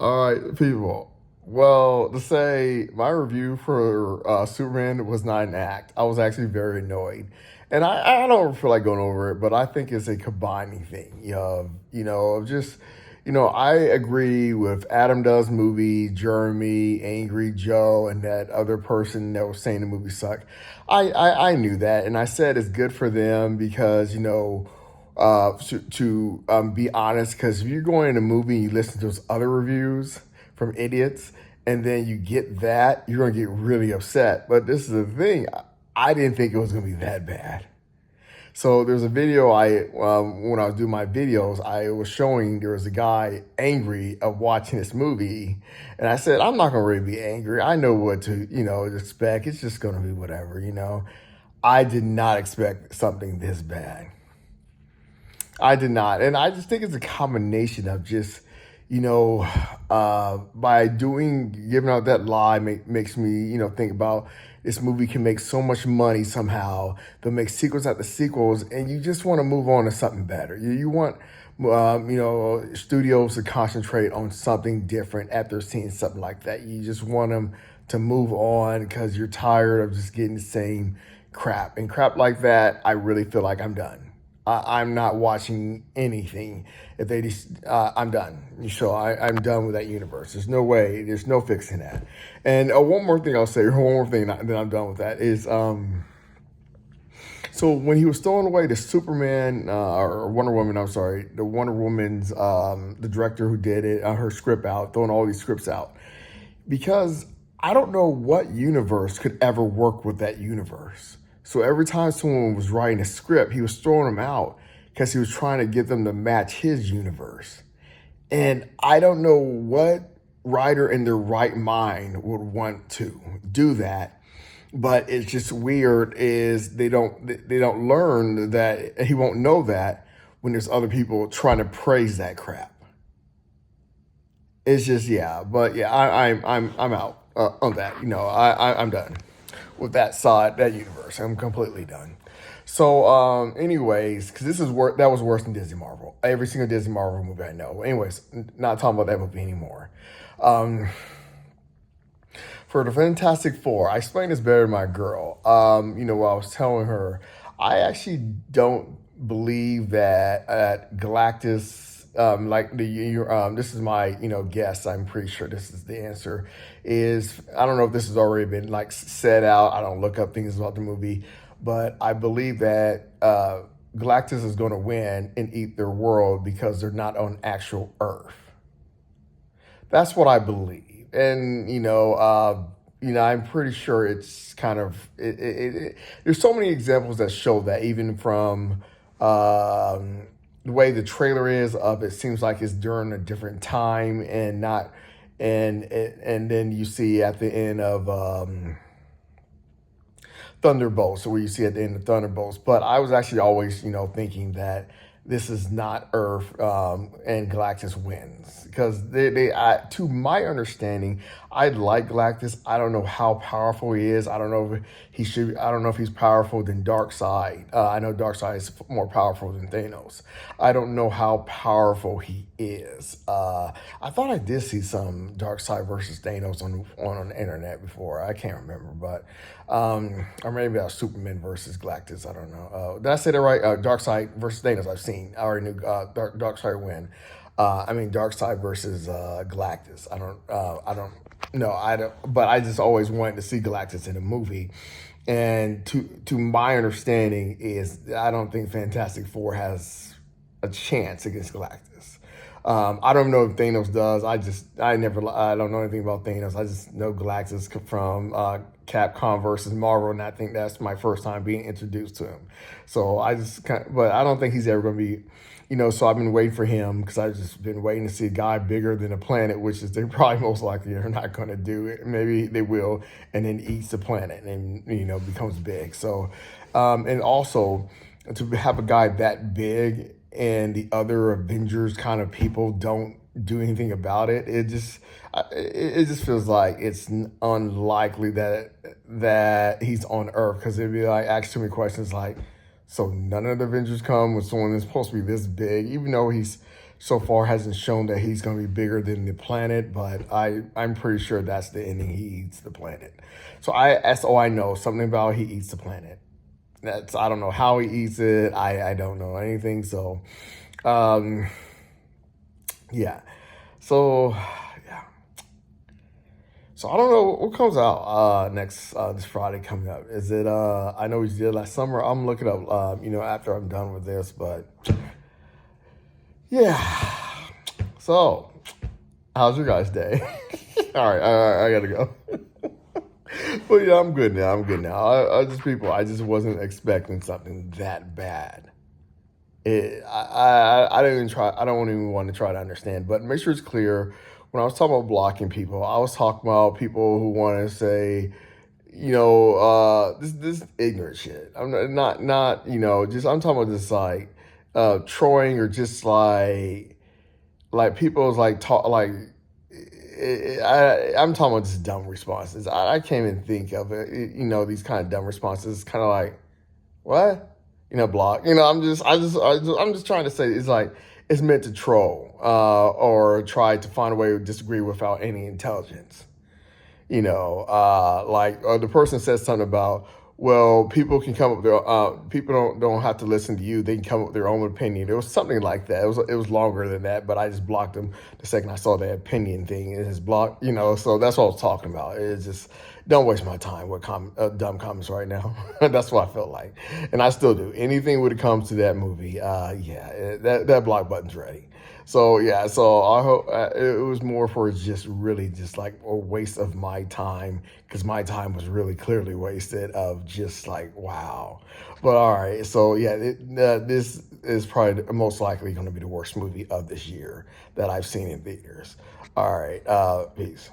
All right, people. Well, to say my review for Superman was not an act. I was actually very annoyed, and I don't feel like going over it, but I think it's a combining thing. Of just I agree with Adam does movie, Jeremy, Angry Joe, and that other person that was saying the movie sucked. I knew that, and I said it's good for them because to be honest, because if you're going in a movie and you listen to those other reviews from idiots, and then you get that, you're gonna get really upset. But this is the thing, I didn't think it was gonna be that bad. So there's a video when I was doing my videos, I was showing there was a guy angry of watching this movie, and I said I'm not gonna really be angry. I know what to expect. It's just gonna be whatever. I did not expect something this bad. I did not. And I just think it's a combination of just, by giving out that lie makes me, think about this movie can make so much money somehow. They'll make sequels after sequels, and you just want to move on to something better. You want, studios to concentrate on something different after seeing something like that. You just want them to move on because you're tired of just getting the same crap. And crap like that, I really feel like I'm done. I'm not watching anything. If they just, I'm done. So I'm done with that universe. There's no way. There's no fixing that. And one more thing I'll say. One more thing, then I'm done with that. Is so when he was throwing away the Superman or Wonder Woman, I'm sorry, the Wonder Woman's the director who did it, her script out, throwing all these scripts out, because I don't know what universe could ever work with that universe. So every time someone was writing a script, he was throwing them out because he was trying to get them to match his universe. And I don't know what writer in their right mind would want to do that. But it's just weird is they don't learn that he won't know that when there's other people trying to praise that crap. It's just yeah, but yeah, I'm out on that. I'm done with that universe. I'm completely done. So, anyways, because that was worse than Disney Marvel. Every single Disney Marvel movie I know. Anyways, not talking about that movie anymore. Um, for the Fantastic Four, I explained this better to my girl. While I was telling her, I actually don't believe that Galactus. This is my guess. I'm pretty sure this is the answer. Is I don't know if this has already been like said out. I don't look up things about the movie, but I believe that Galactus is going to win and eat their world because they're not on actual Earth. That's what I believe, and I'm pretty sure it's kind of there's so many examples that show that even from the way the trailer is of it seems like it's during a different time and not and then you see at the end of Thunderbolts, where you see at the end of Thunderbolts. But I was actually always, thinking that this is not Earth, and Galactus wins because to my understanding, I like Galactus. I don't know how powerful he is. I don't know if he should. I don't know if he's powerful than Darkseid. I know Darkseid is more powerful than Thanos. I don't know how powerful he is. I thought I did see some Darkseid versus Thanos on the internet before. I can't remember, but or maybe Superman versus Galactus. I don't know. Did I say that right? Darkseid versus Thanos. I've seen. I already knew Darkseid win. Darkseid versus Galactus. I don't. No, I don't. But I just always wanted to see Galactus in a movie. And to my understanding is I don't think Fantastic Four has a chance against Galactus. I don't know if Thanos does. I don't know anything about Thanos. I just know Galactus from Capcom versus Marvel, and I think that's my first time being introduced to him. So but I don't think he's ever going to be, so I've been waiting for him because I've just been waiting to see a guy bigger than a planet, which is they probably most likely are not going to do it. Maybe they will, and then eats the planet and, becomes big. So, and also to have a guy that big and the other Avengers kind of people don't do anything about it, it just feels like it's unlikely that he's on Earth because it'd be like ask too many questions like, so none of the Avengers come with someone that's supposed to be this big, even though he's so far hasn't shown that he's going to be bigger than the planet, but I'm pretty sure that's the ending. He eats the planet. So that's all I know. Something about he eats the planet. That's I don't know how he eats it. I don't know anything. So, um, yeah. So yeah. So I don't know what comes out next this Friday coming up. Is it I know we did last summer. I'm looking up after I'm done with this, but yeah. So how's your guys' day? All right, I gotta go. But yeah, I'm good now. I'm good now. I just wasn't expecting something that bad. I didn't even try. I don't even want to try to understand. But make sure it's clear. When I was talking about blocking people, I was talking about people who want to say, this ignorant shit. I'm not just I'm talking about just like trolling or just like people's like talk like I'm talking about just dumb responses. I can't even think of it. These kind of dumb responses. Kind of like what? Block. I'm just trying to say it's like it's meant to troll or try to find a way to disagree without any intelligence. Or the person says something about, well, people can come up with their people don't have to listen to you. They can come up with their own opinion. It was something like that. It was longer than that, but I just blocked them the second I saw the opinion thing in his block. So that's what I was talking about. It's just don't waste my time with dumb comments right now. That's what I felt like, and I still do. Anything when it comes to that movie, that block button's ready. So yeah, so I hope it was more for just really just like a waste of my time because my time was really clearly wasted of just like wow. But all right, so yeah, this is probably most likely going to be the worst movie of this year that I've seen in theaters. All right, peace.